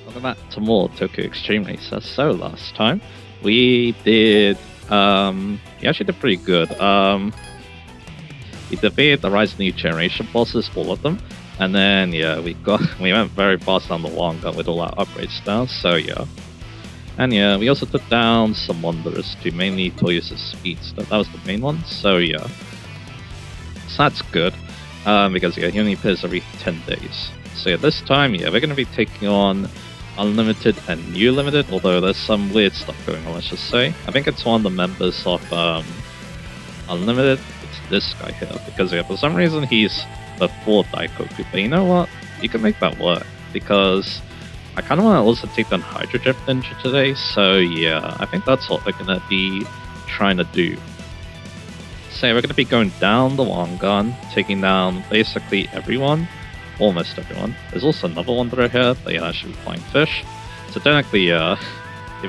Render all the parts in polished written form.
Welcome back to more Tokyo Extreme Racer. So last time we did we actually did pretty good. We defeated the Rise of New Generation bosses, all of them. And then we went very fast on the Wanga with all our upgrades down, so yeah. And yeah, we also took down some Wanderers too, mainly Toyo's Speedster. That was the main one, so yeah. So that's good. Because yeah, he only appears every 10 days. So yeah, this time, yeah, we're gonna be taking on Unlimited and New Limited, although there's some weird stuff going on, let's just say. I think it's one of the members of Unlimited. It's this guy here, because yeah, for some reason he's before Daikoku, but you know what? You can make that work, because I kind of want to also take down Hydro Ninja today, so yeah, I think that's what we're going to be trying to do. So we're going to be going down the Wangan, taking down basically everyone, almost everyone. There's also another Wanderer here, but yeah, that should be Flying Fish. So technically, if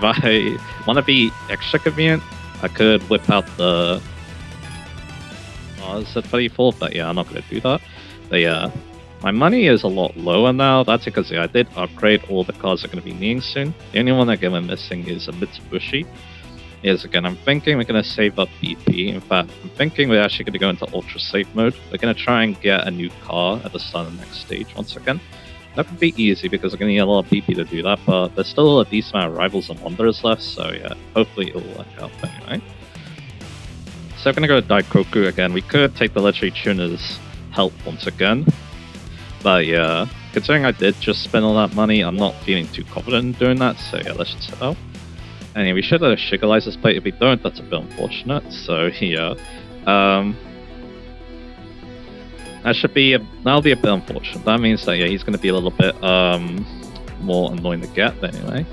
I want to be extra convenient, I could whip out the... it's at 34, but yeah, I'm not going to do that. But yeah, my money is a lot lower now. That's because yeah, I did upgrade all the cards that are going to be needing soon. The only one again we're missing is a Mitsubishi. Yes, again, I'm thinking we're going to save up BP. In fact, I'm thinking we're actually going to go into ultra safe mode. We're going to try and get a new car at the start of the next stage once again. That could be easy because we're going to need a lot of BP to do that, but there's still a decent amount of rivals and wanderers left, so yeah, hopefully it will work out anyway. So we're going to go to Daikoku again. We could take the legendary tuner's help once again. But yeah, considering I did just spend all that money, I'm not feeling too confident in doing that, so yeah, let's just head out. Anyway, we should have a Shigalizer plate. If we don't, that's a bit unfortunate, so yeah. That'll be a bit unfortunate. That means that yeah, he's going to be a little bit more annoying to get, but anyway.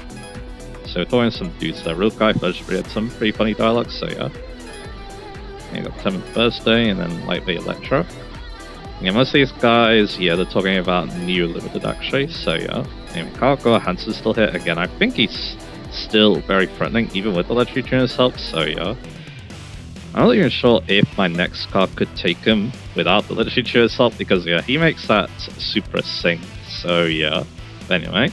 So throwing some dudes there. Real Guy Fudge had some pretty funny dialogue, so yeah. You got 7th Birthday, and then Lightweight Electro. Yeah, most of these guys, yeah, they're talking about New Limited actually, so yeah. Anyway, Cargo Hansen's still here again. I think he's still very threatening, even with the legendary tuner's help, so yeah. I'm not even sure if my next card could take him without the legendary tuner's help, because yeah, he makes that super sing, so yeah. But anyway.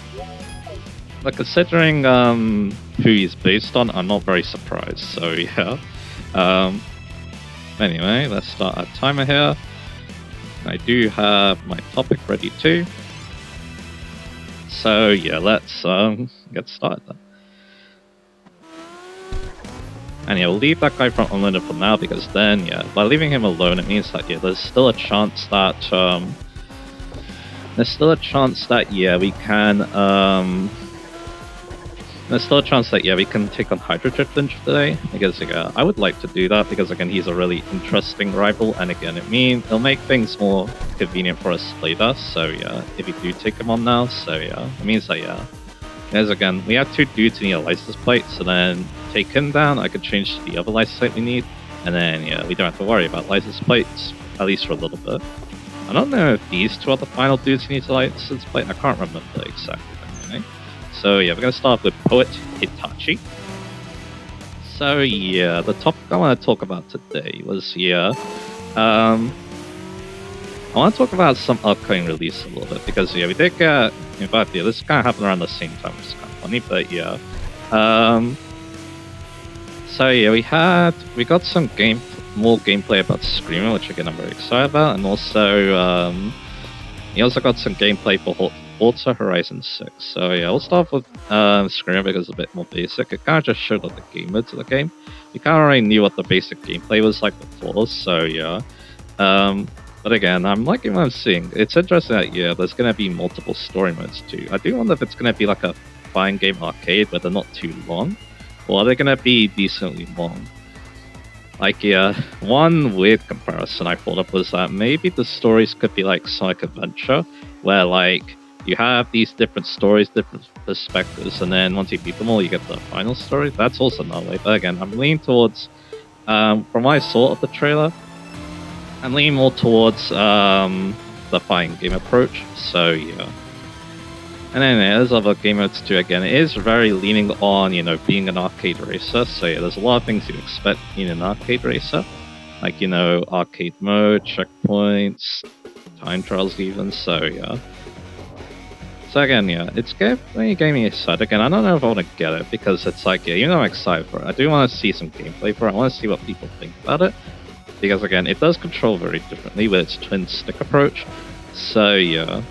But considering who he's based on, I'm not very surprised, so yeah. Anyway, let's start our timer here. I do have my topic ready too. So yeah, let's get started then. And yeah, we'll leave that guy from Unlimited for now, because then yeah, by leaving him alone, it means that yeah, there's still a chance that yeah, we can we can take on Hydro Ninja today, because yeah, I would like to do that, because again, he's a really interesting rival, and again, it'll make things more convenient for us later, so yeah, if we do take him on now, so yeah, it means that yeah, as again, we have 2 dudes who need a license plate, so then take him down, I could change to the other license plate we need, and then yeah, we don't have to worry about license plates, at least for a little bit. I don't know if these 2 are the final dudes who need a license plate, I can't remember exactly. So yeah, we're going to start with Poet Hitachi. So yeah, the topic I want to talk about today was, yeah, I want to talk about some upcoming release a little bit, because yeah, we did get, in fact, yeah, this kind of happened around the same time, which is kind of funny, but yeah. So yeah, we got some more gameplay about Xtreme, which again I'm very excited about, and also, we also got some gameplay for Forza Horizon 6. So yeah, we'll start with Xtreme because it's a bit more basic. It kind of just showed like the game modes of the game. We kind of already knew what the basic gameplay was like before, so yeah. But again, I'm liking what I'm seeing. It's interesting that yeah, there's going to be multiple story modes too. I do wonder if it's going to be like a fine game arcade where they're not too long, or are they going to be decently long? Like yeah, one weird comparison I thought of was that maybe the stories could be like Sonic Adventure, where like you have these different stories, different perspectives, and then once you beat them all, you get the final story. That's also another way. But again, I'm leaning towards, from what I saw of the trailer, I'm leaning more towards the fighting game approach. So yeah. And then there's other game modes too. Again, it is very leaning on, you know, being an arcade racer. So yeah, there's a lot of things you expect in an arcade racer, like, you know, arcade mode, checkpoints, time trials even. So yeah. So again, yeah, it's getting me excited. Again, I don't know if I want to get it because it's like, yeah, even though I'm excited for it, I do want to see some gameplay for it. I want to see what people think about it. Because again, it does control very differently with its twin stick approach. So yeah.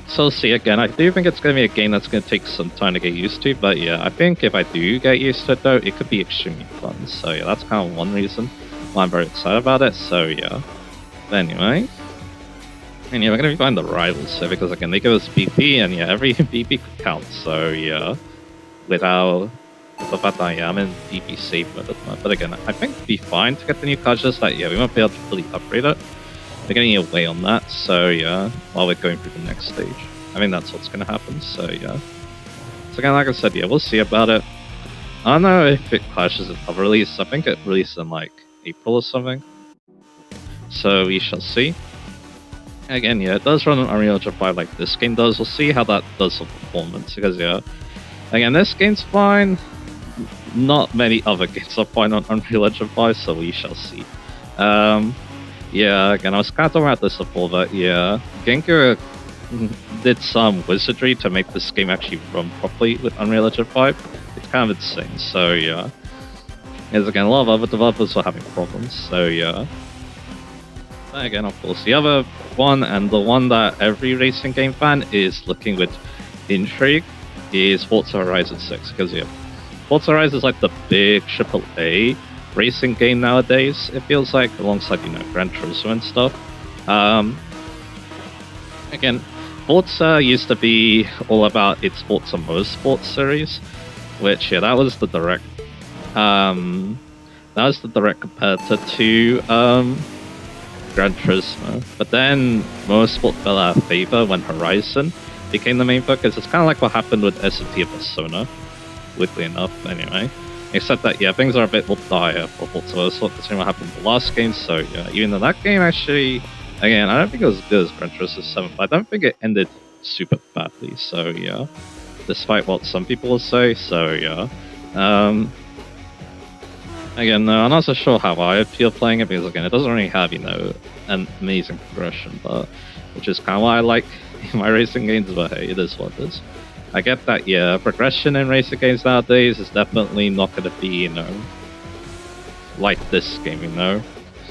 So see, again, I do think it's going to be a game that's going to take some time to get used to. But yeah, I think if I do get used to it though, it could be extremely fun. So yeah, that's kind of one reason why I'm very excited about it. So yeah. But anyway. And yeah, we're going to be finding the rivals here because again, they give us BP and yeah, every BP could count. So yeah, without the fact that I'm in BP safe mode at the moment. But again, I think it'd be fine to get the new cards, just that yeah, we won't be able to fully upgrade it. We're getting away on that, so yeah, while we're going through the next stage. I think that's what's going to happen, so yeah. So again, like I said, yeah, we'll see about it. I don't know if it clashes with other release. I think it released in like April or something. So we shall see. Again, yeah, it does run on Unreal Engine 5 like this game does. We'll see how that does for performance, because yeah, again, this game's fine. Not many other games are fine on Unreal Engine 5, so we shall see. Yeah, again, I was kind of talking about this before, but yeah, Gengar did some wizardry to make this game actually run properly with Unreal Engine 5. It's kind of insane, so yeah. Because again, a lot of other developers were having problems, so yeah. Then again, of course, the other one, and the one that every racing game fan is looking with intrigue, is Forza Horizon 6, because yeah, Forza Horizon is like the big AAA racing game nowadays, it feels like, alongside, you know, Gran Turismo and stuff. Again, Forza used to be all about its Forza Motorsport series, which, yeah, that was the direct competitor to Gran Turismo. But then Motorsport fell out of favor when Horizon became the main focus. It's kind of like what happened with S&T and Persona, weirdly enough, anyway. Except that, yeah, things are a bit more dire for Forza Motorsport considering what happened in the last game, so yeah, even though that game actually, again, I don't think it was as good as Gran Turismo 7, but I don't think it ended super badly, so yeah, despite what some people will say, so yeah. Again, no, I'm not so sure how I would feel playing it, because again, it doesn't really have, you know, an amazing progression, but which is kind of why I like my racing games, but hey, it is what it is. I get that, yeah, progression in racing games nowadays is definitely not going to be, you know, like this game, you know,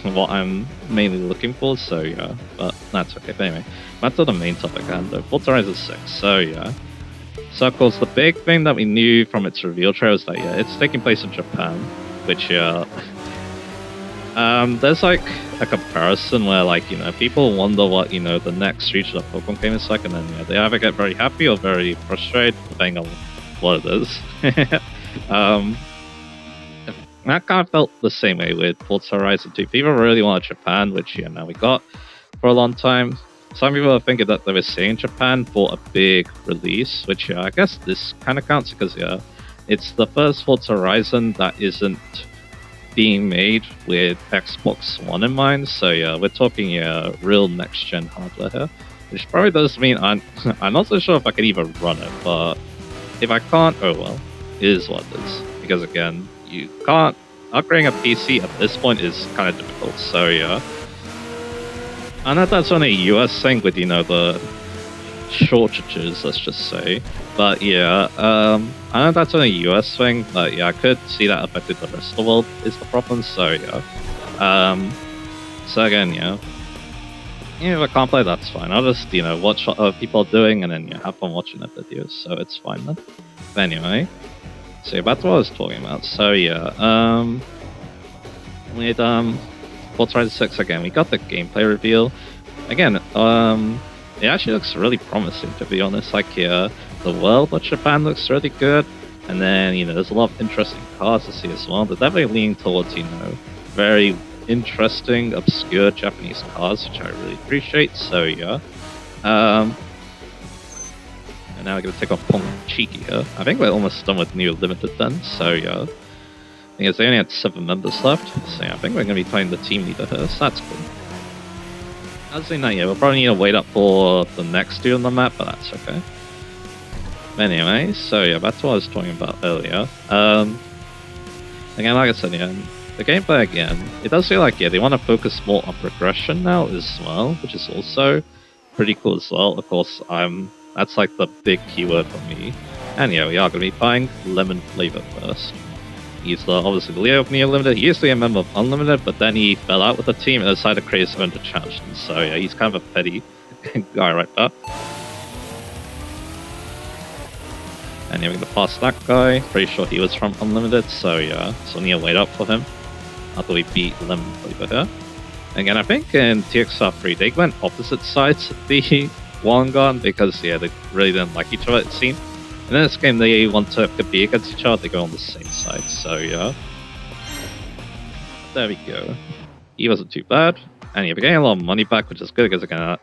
what I'm mainly looking for, so yeah, but that's okay. But anyway, back to the main topic, and Forza Horizon 6, so yeah. So of course, the big thing that we knew from its reveal trailer is that, yeah, it's taking place in Japan, which, yeah, there's like a comparison where, like, you know, people wonder what, you know, the next region of Pokemon game is like, and then, yeah, they either get very happy or very frustrated, depending on what it is. I kind of felt the same way with Forza Horizon 2. People really wanted Japan, which, yeah, now we got for a long time. Some people are thinking that they were seeing Japan for a big release, which, yeah, I guess this kind of counts because, yeah, it's the first Forza Horizon that isn't being made with Xbox One in mind, so yeah, we're talking, yeah, real next-gen hardware here, which probably does mean I'm not so sure if I can even run it, but if I can't, oh well, it is what it is, because again, you can't, upgrading a PC at this point is kind of difficult, so yeah. I know that's only a US thing with, you know, the shortages, let's just say, but yeah, I know that's only a US thing, but yeah, I could see that affected the rest of the world is the problem, so yeah. So again, yeah, if I can't play, that's fine. I'll just, you know, watch what other people are doing and then, yeah, have fun watching the videos, so it's fine then. But anyway, so yeah, back to what I was talking about. So yeah, with Forza Horizon 6 again, we got the gameplay reveal. Again, it actually looks really promising, to be honest. Like, yeah, the world of Japan looks really good, and then, you know, there's a lot of interesting cars to see as well. They're definitely leaning towards, you know, very interesting, obscure Japanese cars, which I really appreciate, so yeah. And now we're going to take on Pong Cheeky here. I think we're almost done with New Limited then, so yeah. I think they only had 7 members left, so yeah, I think we're going to be playing the team leader here, so that's cool. Other than that, yeah, we'll probably need to wait up for the next dude on the map, but that's okay. Anyway, so yeah, that's what I was talking about earlier. Again, like I said, yeah, the gameplay again, it does feel like, yeah, they want to focus more on progression now as well, which is also pretty cool as well. Of course, that's like the big keyword for me. And yeah, we are going to be buying lemon flavor first. He's obviously the leader of Neo Limited. He used to be a member of Unlimited, but then he fell out with the team and decided to create his own challenge. So yeah, he's kind of a petty guy right there. And yeah, we're going to pass that guy. Pretty sure he was from Unlimited, so yeah. So we need to wait up for him after we beat Lemon Flavor here. Again, I think in TXR3 they went opposite sides of the Wangan because yeah, they really didn't like each other, it seemed. And in this game they want to compete against each other, they go on the same side, so yeah. There we go. He wasn't too bad. And yeah, we're getting a lot of money back, which is good because again,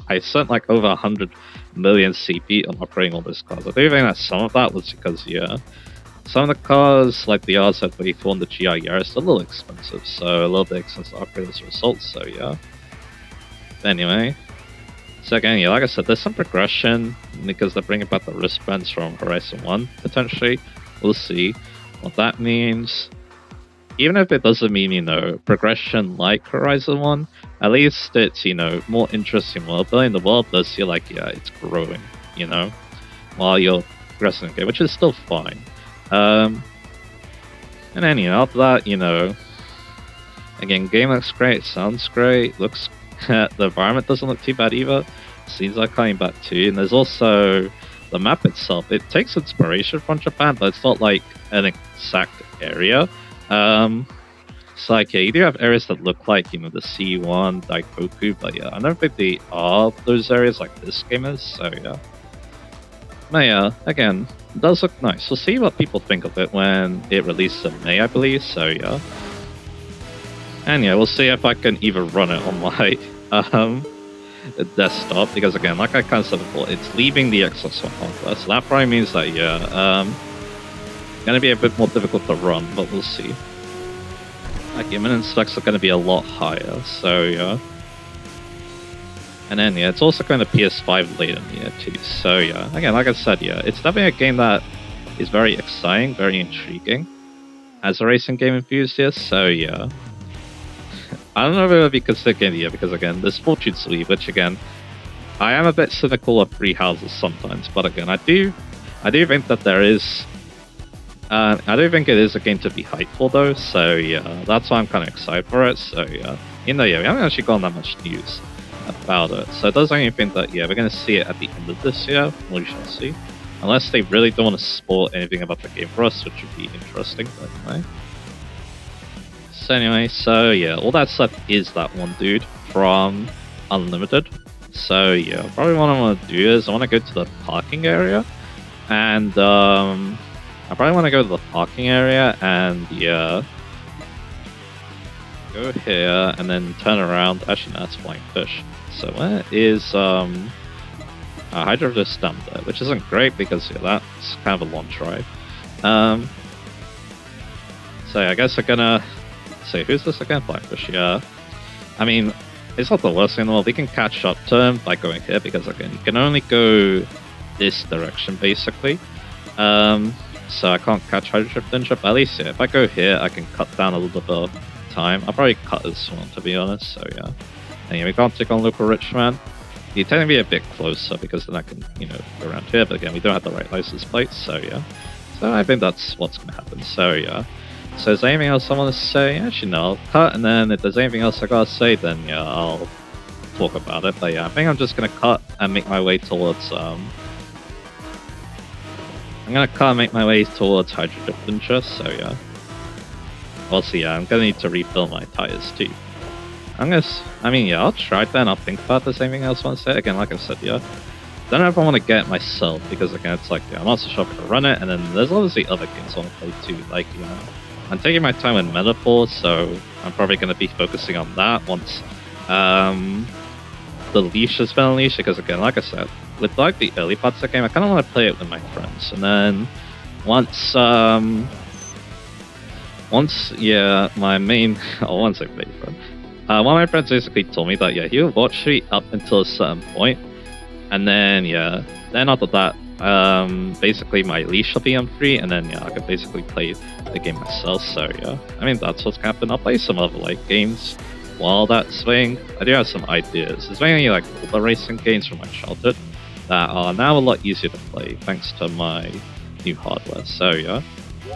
I spent like over 100 million CP on upgrading all those cars. I do think that some of that was because, yeah, some of the cars, like the RZ34 and the GI Yaris, are a little expensive, so a little bit expensive to upgrade as a result, so yeah. Anyway, so again, yeah, like I said, there's some progression because they're bringing back the wristbands from Horizon 1, potentially. We'll see what that means. Even if it doesn't mean, you know, progression like Horizon 1, at least it's, you know, more interesting world building. The world does feel like, yeah, it's growing, you know, while you're progressing the game, which is still fine. And then, you know, after that, you know, again, game looks great, sounds great, looks, the environment doesn't look too bad either. Scenes are coming back too, and there's also the map itself. It takes inspiration from Japan, but it's not like an exact area. So like, yeah, you do have areas that look like, you know, the C1, Daikoku, but yeah, I don't think they are those areas like this game is, so yeah. But yeah, again, it does look nice. We'll see what people think of it when it releases in May, I believe, so yeah. And yeah, we'll see if I can even run it on my desktop, because again, like I kind of said before, it's leaving the Xbox One on first, so that probably means that, yeah, gonna be a bit more difficult to run, but we'll see. Like, imminent specs are gonna be a lot higher, so yeah. And then, yeah, it's also going to PS5 later in the year too, so yeah. Again, like I said, yeah, it's definitely a game that is very exciting, very intriguing as a racing game enthusiast, so yeah. I don't know if it would be considered game of the year, because again, there's Fortune's Leave, which again, I am a bit cynical of Three Houses sometimes, but again, I do think that there is I do think it is a game to be hyped for though, so yeah, that's why I'm kind of excited for it, so yeah. Even though, yeah, we haven't actually gotten that much news about it, so it does make me think that, yeah, we're going to see it at the end of this year, we shall see. Unless they really don't want to spoil anything about the game for us, which would be interesting, but anyway. So yeah, all that stuff is that one dude from Unlimited. So yeah, probably what I want to do is I want to go to the parking area, and I probably want to go to the parking area and yeah, go here and then turn around. Actually, no, that's Flying Fish. So where is Hydro just down there, which isn't great because yeah, that's kind of a long drive. So yeah, I guess I'm gonna say, who's this again? Flying Fish. Yeah, I mean, it's not the worst thing in the world. We can catch up to him by going here because again, you can only go this direction basically. So I can't catch Hydro Ninja, but at least yeah, if I go here, I can cut down a little bit of time. I'll probably cut this one to be honest. So yeah, and yeah, we can't take on Local Richman. You tend to be a bit closer because then I can, you know, go around here. But again, we don't have the right license plates, so yeah. So I think that's what's going to happen. So yeah. So is there anything else I want to say? Actually, no, I'll cut, and then if there's anything else I gotta say, then yeah, I'll talk about it. But yeah, I think I'm just gonna cut and make my way towards I'm gonna cut and make my way towards Hydro Ninja, so yeah. Also, yeah, I'm gonna need to refill my tires too. I mean, yeah, I'll try then, I'll think about this. Anything else I want to say? Again, like I said, yeah. Don't know if I want to get it myself, because again, it's like, yeah, I'm not so sure if I can run it, and then there's obviously other games I want to play too, like, you know, I'm taking my time with Metaphor, so I'm probably going to be focusing on that once the leash has been unleashed, because again, like I said, with like the early parts of the game, I kind of want to play it with my friends, and then once, yeah, my main, I won't say main friend, one of my friends basically told me that, yeah, he would watch me up until a certain point, and then, yeah, then after that, basically my leash will be on free, and then, yeah, I can basically play the game myself, so, yeah. I mean, that's what's happened. I'll play some other, like, games while that swing, I do have some ideas. There's mainly like older racing games from my childhood that are now a lot easier to play thanks to my new hardware. So yeah.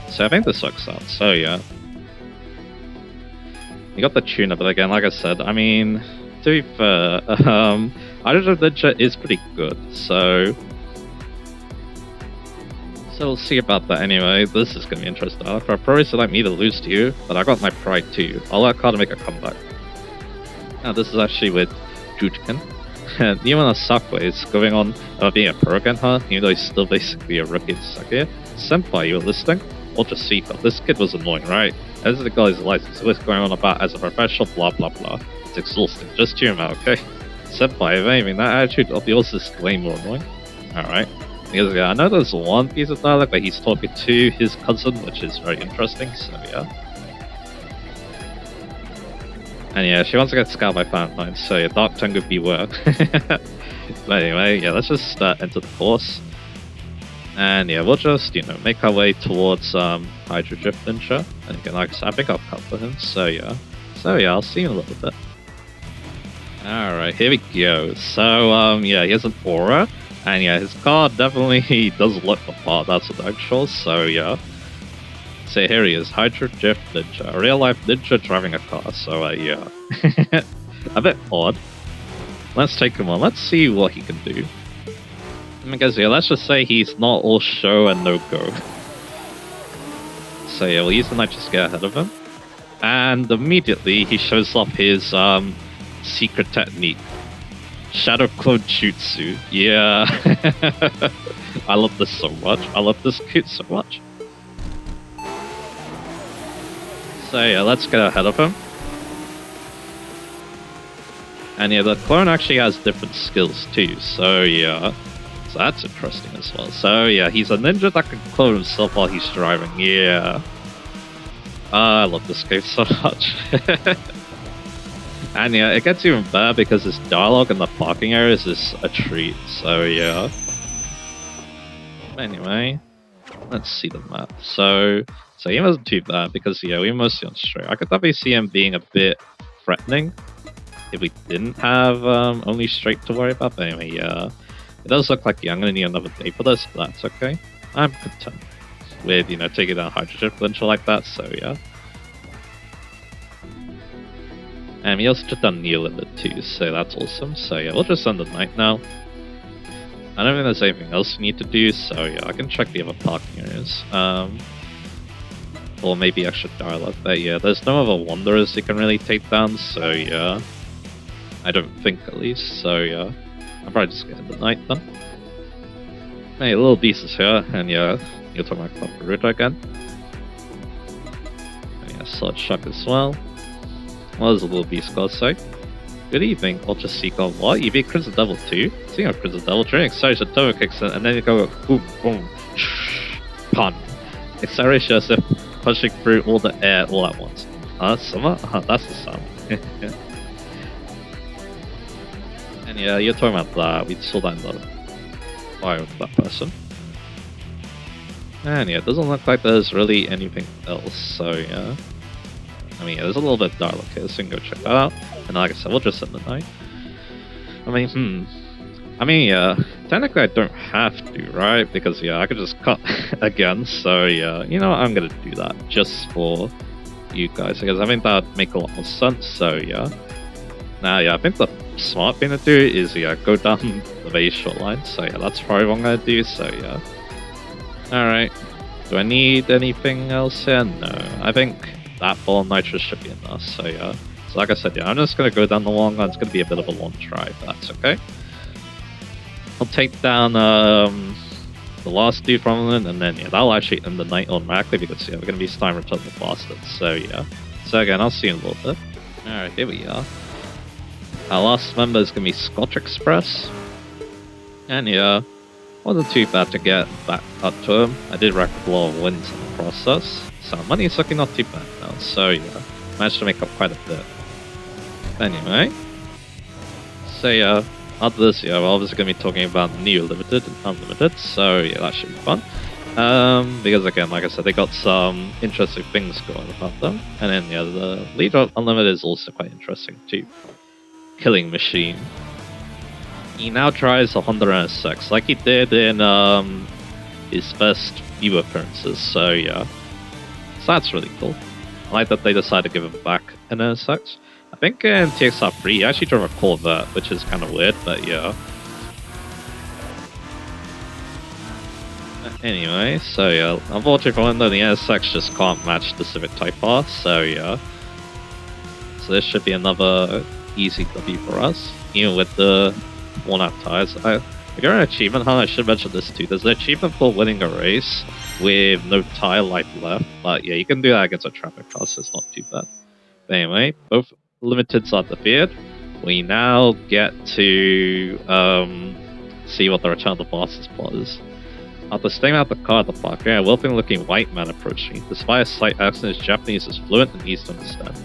So I think this works out. So yeah. You got the tuner, but again, like I said, I mean, to be fair, Hydro Ninja is pretty good, so we'll see about that anyway. This is gonna be interesting. I'll probably select me to lose to you, but I got my pride too. I'll let Carter make a comeback. Now this is actually with Jujkin. And even on Sakura is going on being a pro again, huh? Even though he's still basically a rookie in second. Senpai, you were listening? Ultra Seeker. This kid was annoying, right? As the guy's license, what's going on about as a professional, blah blah blah. It's exhausting. Just hear him out, okay? Senpai, if anything, that attitude of yours is way more annoying. Alright. Because yeah, I know there's one piece of dialogue where he's talking to his cousin, which is very interesting, so yeah. And yeah, she wants to get scouted by Valentine, so yeah, Dark Tongue would beware. But anyway, yeah, let's just enter the course. And yeah, we'll just, you know, make our way towards Hydro Drift Ninja. And again, like I said, I think I'll cover him, so yeah. So yeah, I'll see you in a little bit. Alright, here we go. So, yeah, he has an aura. And yeah, his car definitely does look the part, that's what I'm sure, so yeah. So here he is, Hydro Drift Ninja, a real life ninja driving a car, so yeah. A bit odd. Let's take him on, let's see what he can do. Because yeah, let's just say he's not all show and no go. So yeah, we'll use the nitrous to get ahead of him. And immediately he shows off his secret technique. Shadow Clone Jutsu. Yeah. I love this so much. I love this kid so much. So yeah, let's get ahead of him. And yeah, the clone actually has different skills too, so yeah. So that's interesting as well. So yeah, he's a ninja that can clone himself while he's driving, yeah. I love this game so much. And yeah, it gets even better because this dialogue in the parking areas is a treat, so yeah. Anyway, let's see the map. So he wasn't too bad because yeah, we were mostly on straight. I could definitely see him being a bit threatening if we didn't have only straight to worry about, but anyway, yeah. It does look like, yeah, I'm gonna need another day for this, but that's okay. I'm content with, you know, taking down Hydrogen Ninja like that, so yeah. And we also just done Near Limit too, so that's awesome. So yeah, we'll just end the night now. I don't think there's anything else we need to do, so yeah, I can check the other parking areas. Or maybe I should dialogue, but yeah, there's no other wanderers you can really take down, so yeah. I don't think at least, so yeah. I'll probably just get in the night then. Hey, Little Beast is here, and yeah, you're talking about Naruto again. And yeah, Sword Shock as well. What does the Little Beast God say? Good evening, Ultra Seeker. What? You beat Crimson Devil too? Seeing a Crimson Devil, during acceleration, turbo kicks in, and then you go boom, boom, pun. Acceleration as if punching through all the air all at once. Summer? That's the sound. And yeah, you're talking about that. We saw that in the bio of that person. And yeah, it doesn't look like there's really anything else, so yeah. I mean, yeah, there's a little bit of dialogue here, so you can go check that out. And like I said, we'll just end the night. I mean, yeah, technically I don't have to, right? Because yeah, I could just cut again, so yeah, you know what, I'm gonna do that just for you guys, because I think that'd make a lot more sense, so yeah. Now, yeah, I think the smart thing to do is, yeah, go down the very short line, so yeah, that's probably what I'm gonna do, so yeah. Alright, do I need anything else here? No, I think that ball nitrous should be enough, so yeah. So like I said, yeah, I'm just gonna go down the long line. It's gonna be a bit of a long drive, that's okay. I'll take down the last dude from them, and then yeah, that'll actually end the night automatically because yeah, we're gonna be time return the bastards, so yeah. So again, I'll see you in a little bit. Alright, here we are. Our last member is gonna be Scotch Express. And yeah, wasn't too bad to get back up to him. I did rack up a lot of wins in the process. So money is looking not too bad now, so yeah, managed to make up quite a bit. Anyway, so yeah, after this, yeah, we're obviously going to be talking about Neo Limited and Unlimited, so yeah, that should be fun. Because again, like I said, they got some interesting things going about them. And then yeah, the Leader of Unlimited is also quite interesting too. Killing Machine. He now tries 106, like he did in his first few appearances, so yeah. So that's really cool. I like that they decided to give him back an NSX. I think in TXR3 he actually drove a Corvette, which is kind of weird, but yeah. Anyway, so yeah, unfortunately for Window, the NSX just can't match the Civic Type R, so yeah. So this should be another easy W for us, even with the worn-out tires. If you're an achievement hunt, I should mention this too. There's an achievement for winning a race with no tire life left, but yeah, you can do that against a traffic car, so it's not too bad. But anyway, both limiteds are defeated. We now get to see what the Return of the Boss's plot is. After staying out the car at the park, a wealthy-looking white man approached me. Despite a slight accent, his Japanese is fluent and easy to understand.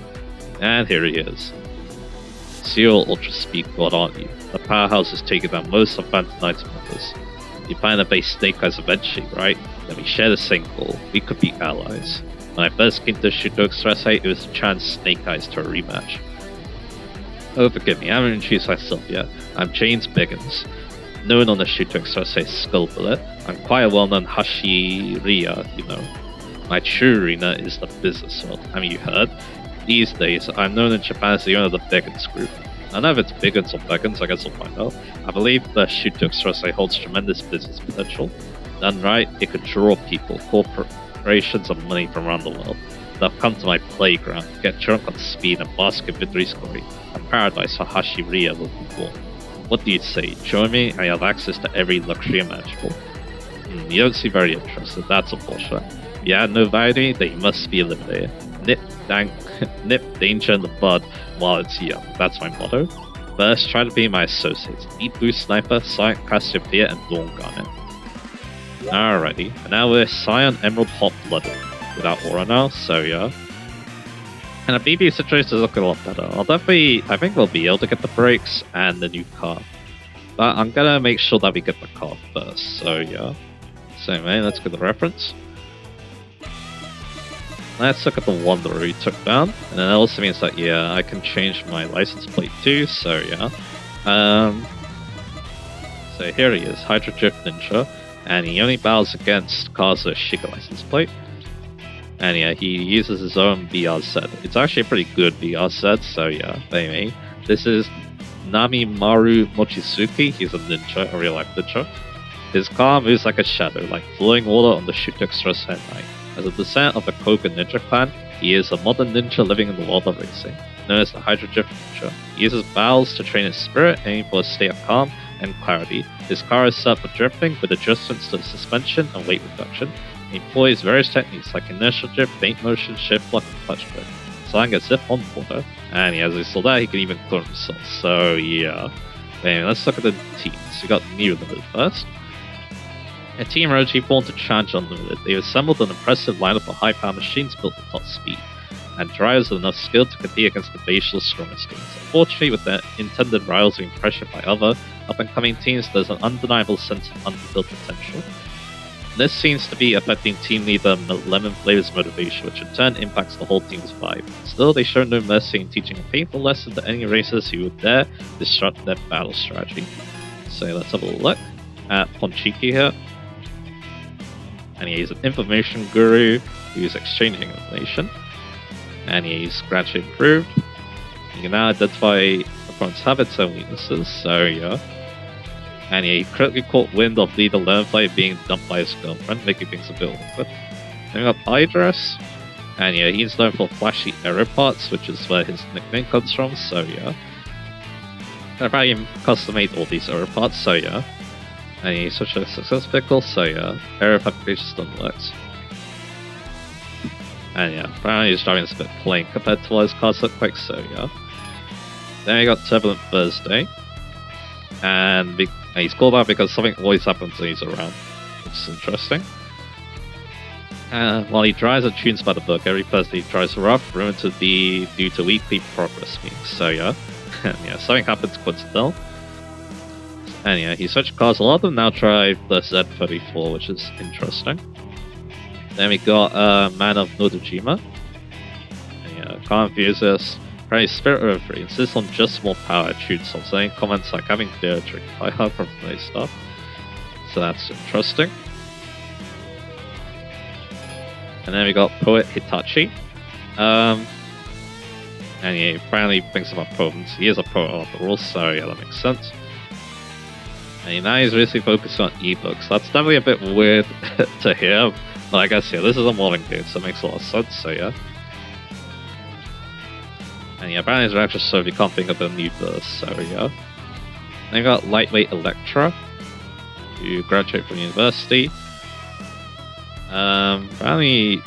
And here he is. Seal Ultra Speed God, aren't you? The powerhouse is taking down most of Phantom Knight's members. You plan to base Snake Eyes eventually, right? Then we share the same goal. We could be allies. When I first came to Shuto Express, it was a chance Snake Eyes to a rematch. Oh, forgive me, I haven't introduced myself yet. I'm James Biggins. Known on the Shuto Express as Skull Bullet, I'm quite a well-known Hashiriya, you know. My true arena is the business world. I mean, you heard? These days, I'm known in Japan as the owner of the Biggins Group. I don't know if it's Biggins or Beggins, I guess we'll find out. I believe the Shuto Express holds tremendous business potential. Done right, it could draw people, corporations, and money from around the world. They'll come to my playground, get drunk on speed, and bask in victory's glory. A paradise for Hashiriya will be born. What do you say? Join me, I have access to every luxury imaginable. You don't seem very interested, that's unfortunate. If you add no value, then you must be eliminated. Nip danger in the bud while it's young. That's my motto. First, try to be my associates. Deep Blue Sniper, Silent Cassiopeia, and Dawn Garnet. Alrighty, and now we're Cyan Emerald Hot Blooded. Without Aura now, so yeah. And the BB situation is looking a lot better. I think we'll be able to get the brakes and the new car. But I'm gonna make sure that we get the car first, so yeah. So anyway, let's get the reference. Let's look at the Wanderer we took down, and that also means that, yeah, I can change my license plate too, so yeah. So here he is, Hydro Drift Ninja, and he only battles against cars with a Shiga license plate. And yeah, he uses his own VR set. It's actually a pretty good VR set, so yeah, anyway. This is Namimaru Mochizuki, he's a ninja, a real-life ninja. His car moves like a shadow, like flowing water on the Shuto Express at night. As a descendant of the Koga Ninja clan, he is a modern ninja living in the world of racing, known as the Hydro Drift Ninja. He uses battles to train his spirit, aiming for a state of calm and clarity. His car is set for drifting, with adjustments to the suspension and weight reduction. He employs various techniques like inertial drift, faint motion, shift lock, and clutch grip. So I can zip on water, and as we saw that, he can even clone himself. So yeah. Anyway, let's look at the teams. We got New Limited first. A Team Roji born to challenge Unlimited. They've assembled an impressive lineup of high-power machines built for top speed, and drivers with enough skill to compete against the baseless strongest teams. Unfortunately, with their intended rivals being pressured by other up-and-coming teams, there's an undeniable sense of unfulfilled potential. This seems to be affecting team leader Lemon Flavor's motivation, which in turn impacts the whole team's vibe. Still, they show no mercy in teaching a painful lesson to any racers who would dare disrupt their battle strategy. So let's have a look at Ponchiki here. And he's an information guru who's exchanging information. And he's gradually improved. You can now identify opponent's habits and weaknesses, so yeah. And he critically caught wind of leader Learnfly being dumped by his girlfriend, making things a bit awkward. Then we got Idris, and yeah, he's known for flashy aero parts, which is where his nickname comes from, so yeah. I probably custom made all these aero parts, so yeah. And he's such a success vehicle, so yeah, aero fabrication still works. And yeah, apparently he's driving this a bit plain compared to what his cars look like, so yeah. Then we got Turbulent Thursday. And he's called out because something always happens when he's around, which is interesting. While he drives and tunes by the book, every Thursday he drives rough, rumored to be due to weekly progress meetings. So yeah, yeah, something happens coincidental. And yeah, he switched cars. A lot of them now drive the Z34, which is interesting. Then we got Man of Nodojima. And yeah, car enthusiast. Apparently Spirit Earth 3 insists on just more power attitude, so saying comments like having clear trick by hard from play stuff. So that's interesting. And then we got Poet Hitachi. And yeah, he apparently thinks about poems. He is a poet after all, so yeah, that makes sense. And now he's really focused on ebooks. That's definitely a bit weird to hear, but I guess yeah, this is a modern game, so it makes a lot of sense, so yeah. And yeah, apparently his reaction so you can't think of a new burst, so yeah. Then we got Lightweight Electra, who graduated from university. Apparently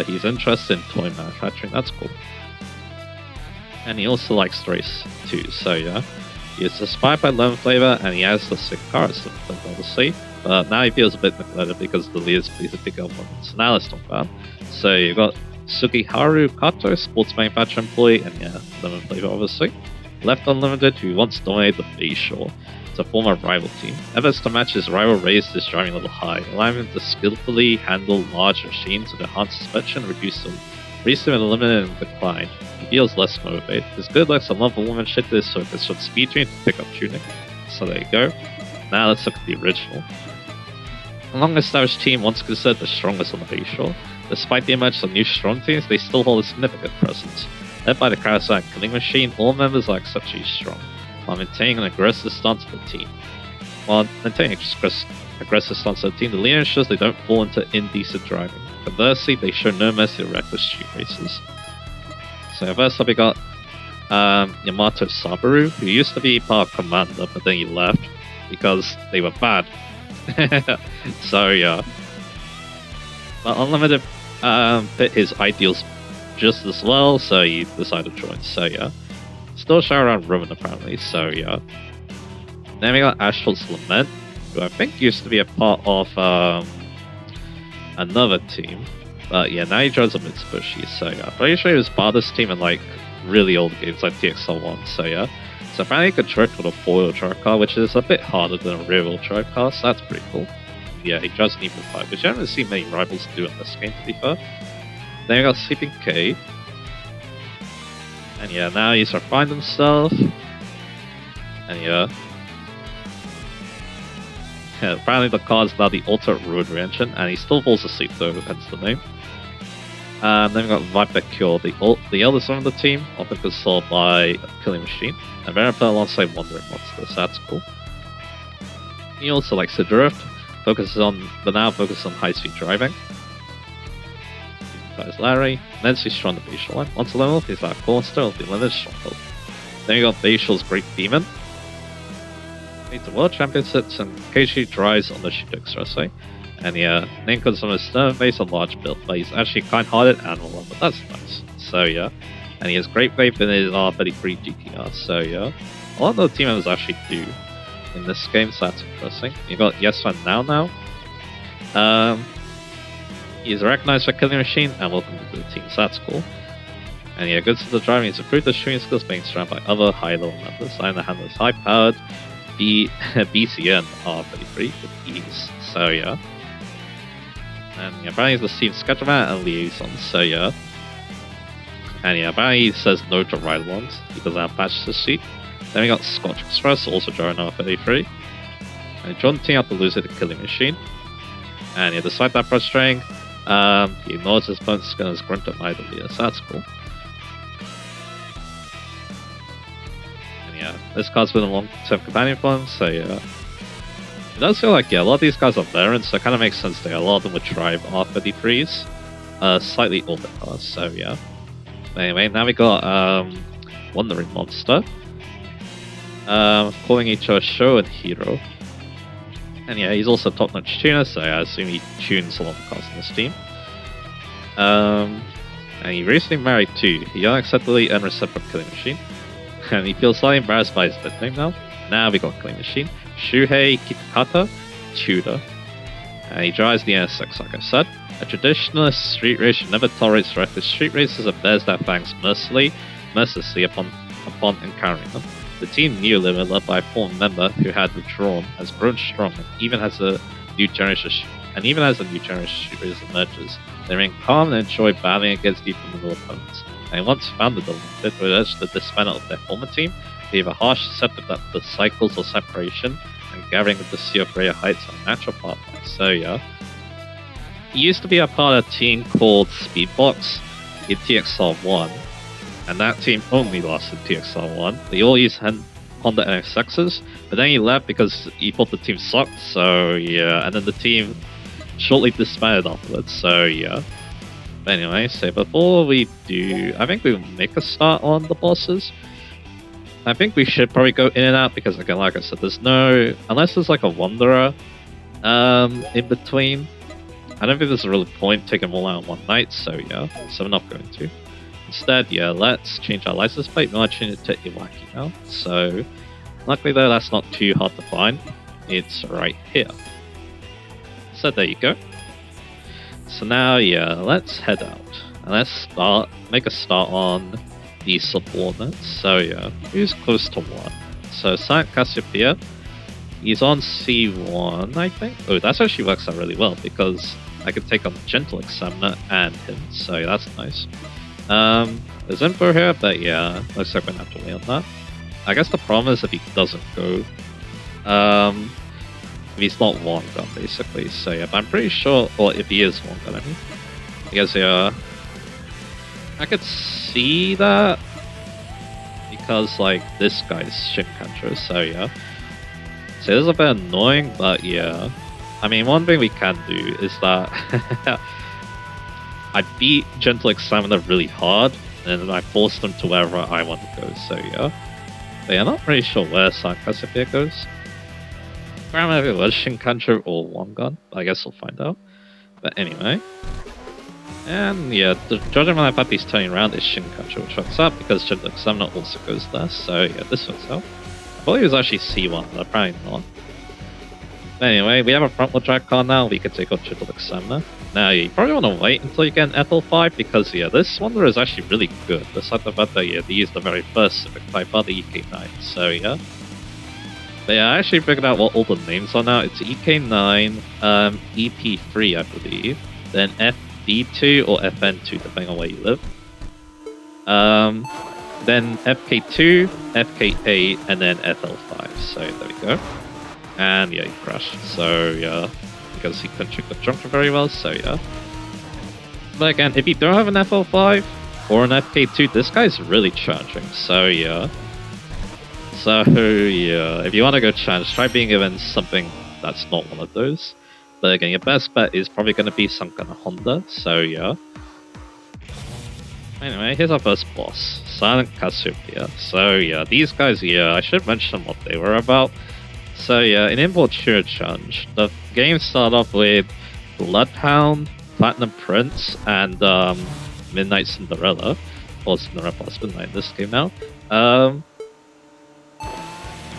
he's interested in toy manufacturing, that's cool. And he also likes to race too, so yeah. He is inspired by lemon flavor and he has the sick car flavor, obviously. But now he feels a bit neglected because the leaders please a big government. So now let's talk about him. So you've got Sugiharu Kato, sports manufacturer employee, and yeah, lemon flavor obviously. Left Unlimited, who once dominated the Bayshore. It's a former rival team. Efforts to match his rival raised his driving level high, allowing him to skillfully handle large machines with enhanced suspension and reduce them. Recently eliminated and declined. He feels less motivated. His good looks and love for women shifted his focus from speed tuning to pickup tuning. So there you go. Now let's look at the original. A long-established team once considered the strongest on the Bayshore. Despite the emergence of new strong teams, they still hold a significant presence. Led by the Kawasaki Killing Machine, all members are exceptionally strong, while maintaining an aggressive stance of the team. The leader ensures they don't fall into indecent driving. Conversely, they show no mercy to reckless street races. So first up we got Yamato Sabaru, who used to be part of Commander, but then he left because they were bad. So yeah. But Unlimited fit his ideals just as well, so he decided to join, so yeah. Still show around Roman apparently, so yeah. Then we got Astro's Lament, who I think used to be a part of another team. But yeah, now he joins a Mitsubishi, so yeah. Pretty sure he was part of this team in like really old games like TXL1, so yeah. So apparently he could drift with a four-wheel drive car, which is a bit harder than a rear-wheel drive car, so that's pretty cool. Yeah, he drives an Evo 5, which I haven't seen many rivals do in this game, to be fair. Then we got Sleeping K. And yeah, now he's refined himself. And yeah. Apparently the car is now the alternate rotary engine, and he still falls asleep though, hence the name. And then we got Viper Cure, the eldest one of the team, often controlled by a Killing Machine. And very played alongside Wandering Monster, so that's cool. He also likes to drift, but now focuses on high-speed driving. Guys Larry, then he's strong the Bayshore line. Once level, he's like core still the limited stronghold. Then we got Bayshore's Great Demon. He's the World Championships and occasionally drives on the Shooter Expressway. And yeah, name comes from his stern based on large build, but he's actually kind-hearted and all that, but that's nice. So yeah. And he has great faith in his R33 GTR, so yeah. A lot of the team members actually do in this game, so that's interesting. You got Yes Fan Now. He is recognized for Killing Machine and welcome to the team, so that's cool. And yeah, good to the driving, he's improved his shooting skills being surrounded by other high-level members. And the handle is high-powered BCN R33 with ease, so yeah. And yeah, apparently he's the team scheduler and liaison, so yeah. And yeah, apparently he says no to ride-alongs, he doesn't have patches to seat. Then we got Scotch Express, also driving R33. And he joined the team after losing the Killing Machine. And yeah, despite that frustrating, he ignores his opponent's skill and is grunt at neither leader, so that's cool. And yeah, this car's been a long-term companion for him, so yeah. It does feel like, yeah, a lot of these guys are veterans, so it kind of makes sense there. A lot of them would drive R33s, slightly older cars, so yeah. Anyway, now we got Wandering Monster, calling each other Show and Hero. And yeah, he's also a top-notch tuner, so I assume he tunes a lot of cars in this team. And he recently married too. He unacceptably earned respect from Killing Machine. And he feels slightly embarrassed by his nickname now. Now we got Killing Machine. Shuhei Kitakata, Tudor. And he drives the NSX, like I said. A traditionalist street racer never tolerates reckless street racers and bears their fangs mercilessly upon encountering them. The team New Limit, led by a former member who had withdrawn, has grown strong and even has a new generation shooters emerges. They remain calm and enjoy battling against deep middle opponents. And once founded the Limited, were urged to dismantle their former team, they have a harsh accepted that the cycles of separation and gathering with the Sea of Greater Heights are natural pathways. So yeah. He used to be a part of a team called Speedbox in TXR1, and that team only lost in TXR1. They all used Honda NSXs, but then he left because he thought the team sucked, so yeah, and then the team shortly disbanded afterwards, so yeah. But anyway, so before we do, I think we'll make a start on the bosses. I think we should probably go in and out because, again, like I said, there's no, unless there's like a Wanderer in between, I don't think there's a real point taking them all out in one night, so yeah, so we're not going to. Instead, yeah, let's change our license plate. We want to change it to Iwaki now. So, luckily though, that's not too hard to find. It's right here. So there you go. So now, yeah, let's head out. And let's make a start on the subordinates. So yeah, who's close to 1? So Saint Cassiopeia, he's on C1, I think. Oh, that actually works out really well because I can take on Gentle Examiner and him, so yeah, that's nice. There's info here, but yeah, looks like we're gonna have to wait on that. I guess the problem is if he doesn't go, if he's not one gun basically, so yeah, but I'm pretty sure, or if he is one gun, I mean. I guess yeah, I could see that, because like, this guy's Shinkancho, so yeah. So it is a bit annoying, but yeah. I mean, one thing we can do is that I beat Gentle Examiner really hard, and then I forced them to wherever I want to go, so yeah. But yeah, I'm not really sure where Saint Cassiopeia goes. I don't know if it was Shinkancho or One Gun, but I guess we'll find out. But anyway. And yeah, judging by the fact he's turning around is Shinkancho, which works out because Gentle Examiner also goes there, so yeah, this works out. I thought he was actually C1, but apparently not. But anyway, we have a front wheel drive car now, we can take on Gentle Examiner. Now, you probably want to wait until you get an FL5 because, yeah, this Wanderer is actually really good. Despite the fact that, yeah, they used the very first Civic Type are the EK9, so yeah. But yeah, I actually figured out what all the names are now. It's EK9, EP3, I believe, then FD2 or FN2, depending on where you live. Then FK2, FK8, and then FL5, so there we go. And yeah, he crashed, so yeah. Because he couldn't shoot the junction very well, so yeah. But again, if you don't have an FL5 or an FK2, this guy's really challenging, so yeah. So yeah, if you want to go challenge, try being given something that's not one of those. But again, your best bet is probably going to be some kind of Honda, so yeah. Anyway, here's our first boss, Saint Cassiopeia. So yeah, these guys, yeah, I should mention what they were about. So yeah, in Import Shooter Challenge, the game started off with Bloodhound, Platinum Prince, and Midnight Cinderella. Or Cinderella plus Midnight in this game now.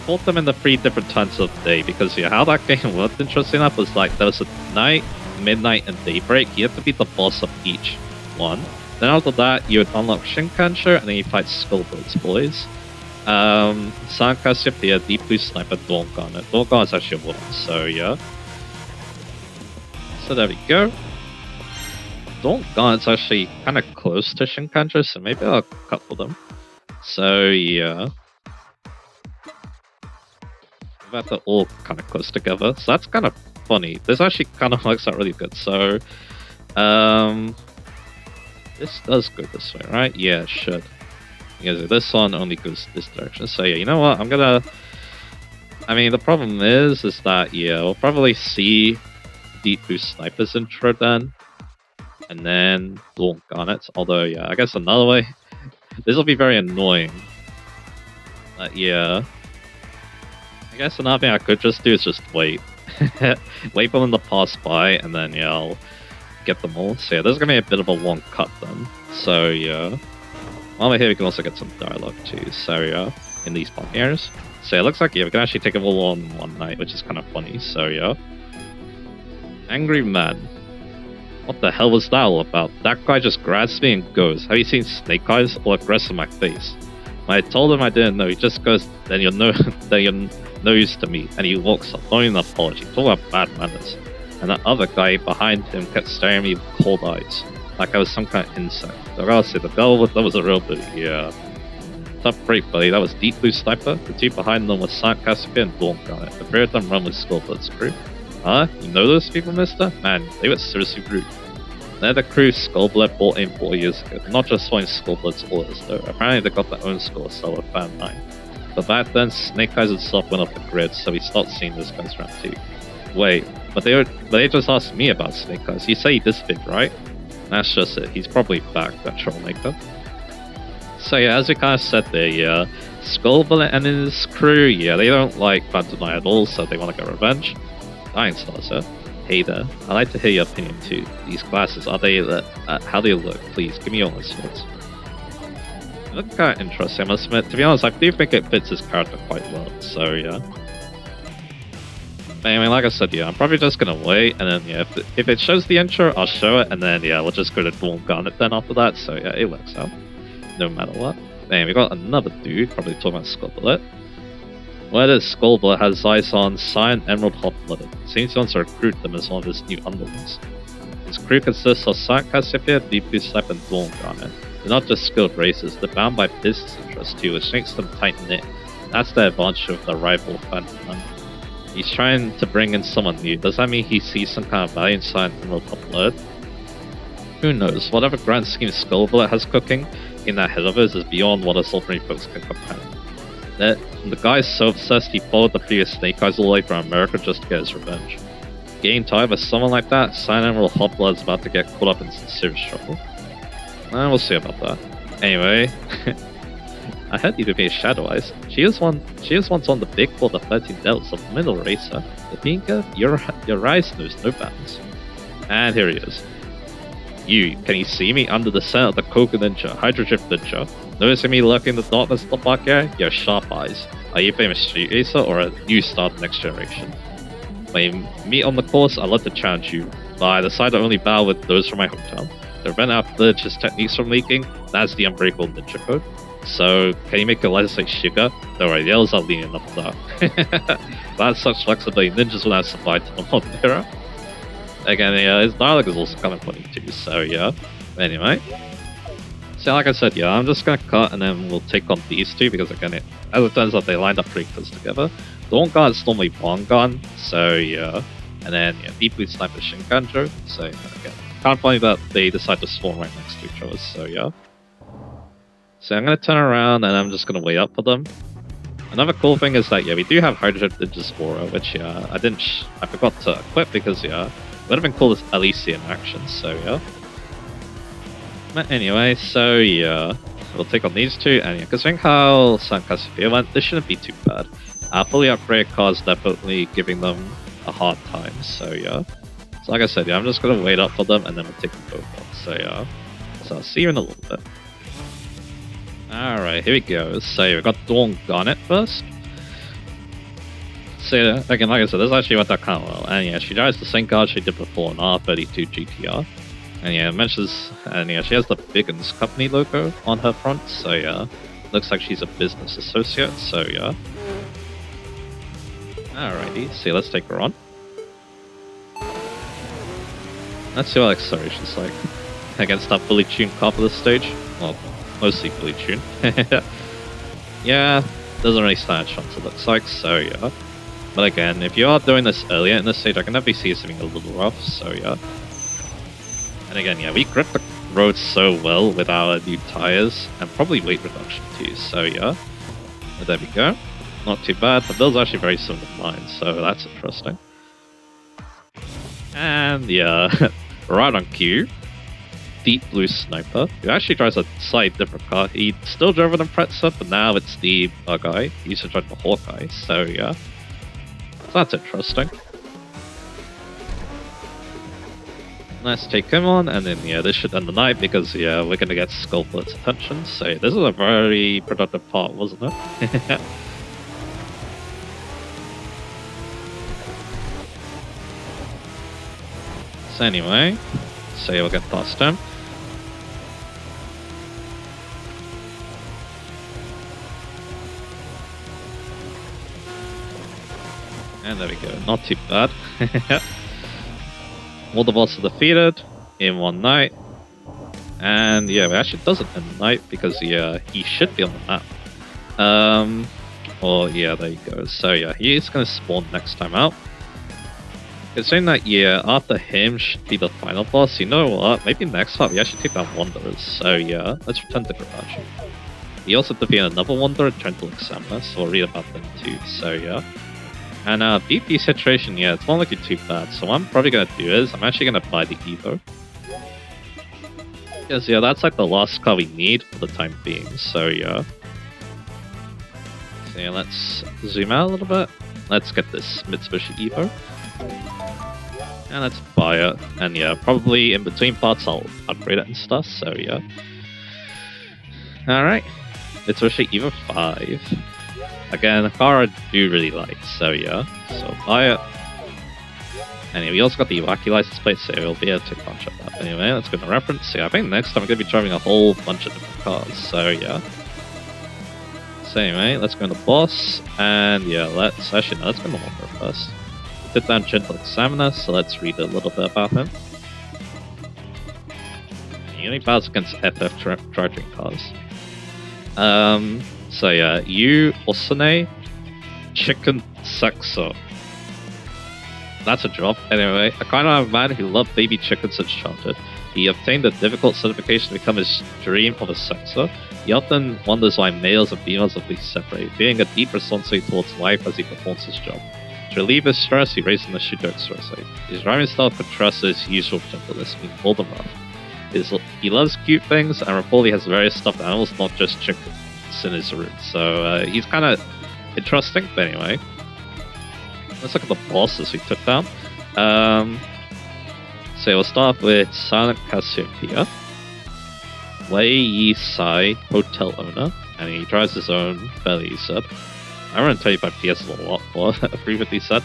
Fought them in the 3 different times of day, because yeah, how that game worked, interesting enough, was like there was a night, midnight, and daybreak. You have to beat the boss of each one. Then after that, you would unlock Shinkancho, and then you fight Skullbird's boys. Saint Cassiopeia, Deep Blue Sniper, Dawn Garnet. Dawn Garnet is actually a woman, so yeah. So there we go. Dawn Garnet's actually kind of close to Shinkancho, so maybe I'll couple them. So yeah. In fact, they're all kind of close together, so that's kind of funny. This actually kind of works out really good, so... this does go this way, right? Yeah, it should. Because this one only goes this direction. So yeah, you know what? I'm gonna... I mean, the problem is that, yeah, we'll probably see Deep Blue Sniper's intro then. And then Dawn Garnet's. Although, yeah, I guess another way... this will be very annoying. But yeah... I guess another thing I could just do is just wait. Wait for them to pass by, and then, yeah, I'll get them all. So yeah, there's gonna be a bit of a long cut then. So yeah... while we're here, we can also get some dialogue too, so yeah, in these parking areas. So yeah, it looks like, yeah, we can actually take them all on one night, which is kind of funny, so yeah. Angry Man. What the hell was that all about? That guy just grabs me and goes, have you seen Snake Eyes? Or aggress in my face? When I told him I didn't know, he just goes, then you're no, then you're nose to me, and he walks up, not even an apology, talk about bad manners. And that other guy behind him kept staring at me with cold eyes, like I was some kind of insect. I gotta say, the girl, that was a real bit, yeah. Tough break, buddy. That was Deep Blue Sniper. The two behind them was Sarcastic and Dawn Garnet. The three of them run with Skullblood's crew. Huh? You know those people, mister? Man, they were seriously rude. They're the crew Skullblood bought in 4 years ago. Not just following Skullblood's orders, though. Apparently they got their own score, so with Fan 9. But back then, Snake Eyes himself went off the grid, so we stopped seeing those guys around too. Wait, but they just asked me about Snake Eyes. You say he disappeared, right? That's just it. He's probably back, that troublemaker. So yeah, as we kind of said there, yeah, Skullblood and his crew, yeah, they don't like Phantom Knight at all, so they want to get revenge. Dying Star, sir. Hey there, I'd like to hear your opinion too. These glasses, are they, how do they look? Please, give me your honest thoughts. They look kind of interesting, I must admit. To be honest, I do think it fits his character quite well, so yeah. But anyway, like I said, yeah, I'm probably just gonna wait, and then yeah, if it shows the intro, I'll show it, and then yeah, we'll just go to Dawn Garnet then after that, so yeah, it works out. No matter what. Man, we got another dude, probably talking about Skullblood. Where this Skullblood has eyes on Cyan Emerald Hot-Blooded. Seems he wants to recruit them as one of his new underlings. His crew consists of Sarcastic, Deep Blue Sniper, and Dawn Garnet. They're not just skilled racers, they're bound by business interests too, which makes them tight-knit. That's the advantage of the rival Phantom Knight. He's trying to bring in someone new. Does that mean he sees some kind of value in Cyan Emerald Hot-Blooded? Who knows, whatever grand scheme Skullblood has cooking in that head of his is beyond what us ordinary folks can comprehend. The guy's so obsessed he followed the previous Snake Eyes all the way from America just to get his revenge. Getting tired of someone like that, Cyan Emerald Hot-Blood's about to get caught up in some serious trouble. We'll see about that. Anyway, I heard you to be a Shadow Eyes. She is once on the big four, the 13 Devils of the Middle Racer. The Pinka, your eyes knows no bounds. And here he is. Can you see me under the scent of the Coca Ninja, Hydrogen Ninja? Noticing me lurking in the darkness of the backyard? You have sharp eyes. Are you a famous street racer or a new star of the next generation? When you meet on the course, I'd love to challenge you, but I decide to only battle with those from my hometown. To prevent our village's techniques from leaking, that's the Unbreakable Ninja Code. So, can you make your letters like Shiga? Don't worry, the others are leaning enough for that. That's such flexibility, ninjas will have survived to the modern era. Again, yeah, his dialogue is also kind of funny too, so yeah. Anyway. So like I said, yeah, I'm just gonna cut and then we'll take on these two because again, as it turns out, they lined up pretty close together. Dawn Guard's normally one gun, so yeah. And then, yeah, Deep Blue Sniper Shinkanjo, so again, can't find that they decide to spawn right next to each other, so yeah. So I'm gonna turn around and I'm just gonna wait up for them. Another cool thing is that, yeah, we do have Hydrogen Ninja's Aura, which, yeah, I forgot to equip because, yeah, would have been cool as Alicia in action, so yeah. But anyway, so yeah, we'll take on these two, and yeah, considering how Sankasufia went, this shouldn't be too bad. Our fully upgraded car's definitely giving them a hard time, so yeah. So like I said, yeah, I'm just gonna wait up for them, and then we'll take them both on, so yeah. So I'll see you in a little bit. Alright, here we go. So we've got Dawn Garnet first. So again, like I said, this actually went out kind of well. And yeah, she drives the same car she did before, an R32 GTR. And yeah, it mentions, and yeah, she has the Biggins company logo on her front. So yeah, looks like she's a business associate. So yeah. Alrighty, so let's take her on. Let's see what acceleration's like against that fully tuned car for this stage. Well, mostly fully tuned. Yeah, doesn't really stand a chance, it looks like. So yeah. But again, if you are doing this earlier in this stage, I can definitely see it something a little rough, so yeah. And again, yeah, we grip the road so well with our new tires, and probably weight reduction too, so yeah. But there we go. Not too bad, the build's actually very similar to mine, so that's interesting. And yeah, right on cue, Deep Blue Sniper, who actually drives a slightly different car. He still drove an Impreza, but now it's the guy. He used to drive the Hawkeye, so yeah. That's interesting. Let's take him on, and then yeah, this should end the night because yeah, we're gonna get Skullblood's attention. So this is a very productive part, wasn't it? So anyway, so yeah, we'll get past him. And there we go, not too bad. All the bosses are defeated in one night. And yeah, it actually doesn't end the night because he should be on the map. Or yeah, there you go. So yeah, he is going to spawn next time out. It's saying that yeah, after him should be the final boss. You know what? Maybe next time we actually take down Wanderers. So yeah, let's return to Garage. He also defeated another Wanderer, Gentle Examiner, so we'll read about them too. So yeah. And BP situation, yeah, it's not looking too bad. So what I'm probably going to do is I'm actually going to buy the Evo. Because yeah, that's like the last car we need for the time being. So yeah. So yeah, let's zoom out a little bit. Let's get this Mitsubishi Evo. And let's buy it. And yeah, probably in between parts I'll upgrade it and stuff. So yeah. Alright. Mitsubishi Evo 5. Again, a car I do really like. So yeah. So buy it. And yeah, we also got the Iwaki license plate, so we'll be able to take advantage of that. Anyway, let's go to reference. Yeah, I think next time I'm going to be driving a whole bunch of different cars. So yeah. So anyway, let's go into boss. And yeah, let's go to Wanderer first. We did down Gentle Examiner, so let's read a little bit about him. He only battles against FF drivetrain cars. So yeah, Yu Osune Chicken Sexo. That's a drop. Anyway, a kind of man who loved baby chickens and childhood. He obtained a difficult certification to become his dream of a sexer. He often wonders why males and females are being separated, feeling a deep responsibility towards life as he performs his job. To relieve his stress, he races in the Shooter Expressway. His driving style contrasts his usual gentleness, being bold and rough. He loves cute things, and reportedly has various stuffed animals, not just chickens, in his room. So he's kind of interesting, but anyway. Let's look at the bosses we took down. So we'll start with Silent Cassiopeia, Wei Yi Sai, hotel owner, and he drives his own belly, he said. I run 25 PS a lot for 350 said.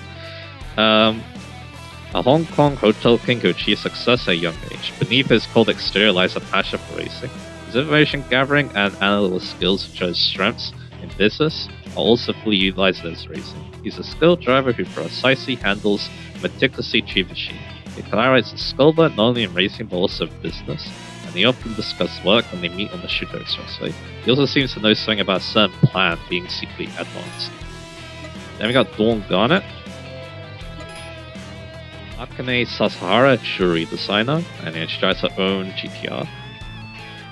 A Hong Kong hotel king who achieved success at a young age. Beneath his cold exterior lies a passion for racing. His information gathering and analytical skills, such as strengths in business, are also fully utilized in his racing. He's a skilled driver who precisely handles meticulously tuned machine. He collaborates with Skullbird not only in racing but also in business, and they often discuss work when they meet on the Shooter Expressway. He also seems to know something about a certain plan being secretly advanced. Then we got Dawn Garnet, Akane Sasahara, jewelry designer, and she drives her own GTR.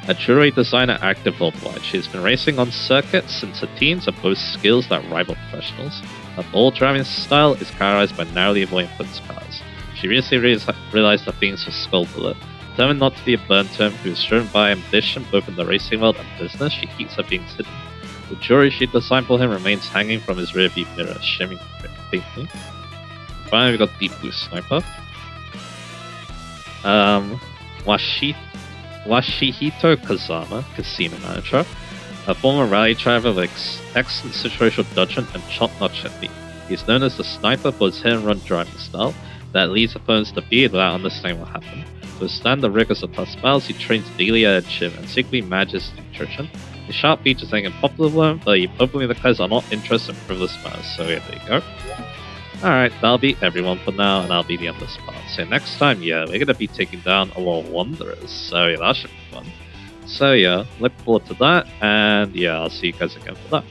A jewelry designer active worldwide, she has been racing on circuits since her teens and boasts skills that rival professionals. Her bold driving style is characterized by narrowly avoiding flipped cars. She recently realized her feelings for Skullbird. Determined not to be a burn term who is driven by ambition both in the racing world and business, she keeps her being hidden. The jewelry she designed for him remains hanging from his rearview mirror, shimmering faintly. Finally, we got Deep Blue Sniper. Washihito Kazama, casino manager, a former rally driver with excellent situational judgment and top-notch technique. He is known as the sniper for his hit-and-run driving style that leads opponents to fear without understanding what happened. To withstand the rigors of tough battles, he trains daily at a gym and secretly manages nutrition. His sharp features make him popular with him, but he openly declares are not interested in frivolous matters. So yeah, there you go. Alright, that'll be everyone for now, and that'll be the end of this part. So next time, yeah, we're gonna be taking down a lot of Wanderers, so yeah, that should be fun. So yeah, look forward to that, and yeah, I'll see you guys again for that.